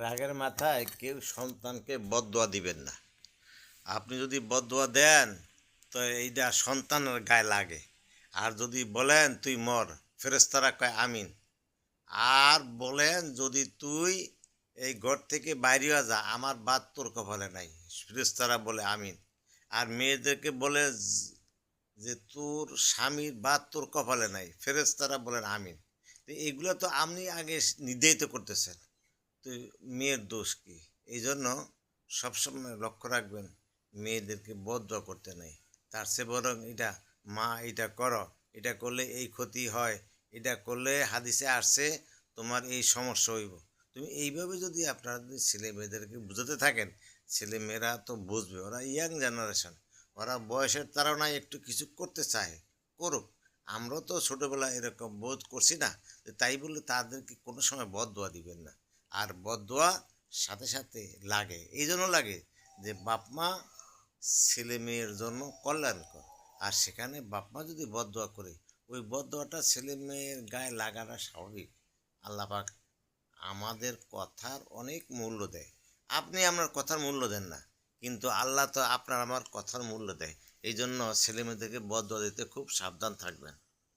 রাগের মাথায় কেউ সন্তানকে বদদোয়া দিবেন না। আপনি যদি বদদোয়া দেন তো এইটা সন্তানের গায়ে লাগে। আর যদি বলেন তুই মর, ফেরেশতারা কয় আমিন। আর বলেন যদি তুই এই ঘর থেকে বাইরে যা, আমার বাদ তোর কপালে নাই, ফেরেশতারা বলে আমিন। আর মেয়েদেরকে বলে যে তোর স্বামীর বাদ তোর কপালে নাই, ফেরেশতারা বলেন আমিন। তো এগুলো তো আপনি আগে নির্ধারিত করতেছেন, তো মেয়ের দোষ কি? এই জন্য সবসময় লক্ষ্য রাখবেন, মেয়েদেরকে বদদোয়া করতে নেই। তার চেয়ে বরং এটা, মা এটা করো, এটা করলে এই ক্ষতি হয়, এটা করলে হাদিসে আসছে তোমার এই সমস্যা হইব। তুমি এইভাবে যদি আপনারা যদি ছেলে মেয়েদেরকে বুঝাতে থাকেন, ছেলে মেয়েরা তো বুঝবে। ওরা ইয়াং জেনারেশন, ওরা বয়সের তাড়নায় একটু কিছু করতে চায়, করুক। আমরা তো ছোটোবেলায় এরকম বোধ করছি না, তাই বলে তাদেরকে কোনো সময় বদদোয়া দিবেন না। আর বদদোয়া সাথে সাথে লাগে, এই জন্য লাগে যে বাপ মা ছেলে মেয়ের জন্য কল্যাণকর। আর সেখানে বাপ মা যদি বদদোয়া করে, ওই বদদোয়াটা ছেলে মেয়ের গায়ে লাগাটা স্বাভাবিক। আল্লাহ পাক আমাদের কথার অনেক মূল্য দেয়। আপনি আমার কথার মূল্য দেন না, কিন্তু আল্লাহ তো আপনার আমার কথার মূল্য দেয়। এই জন্য ছেলে মেয়েদেরকে বদদোয়া দিতে খুব সাবধান থাকবেন।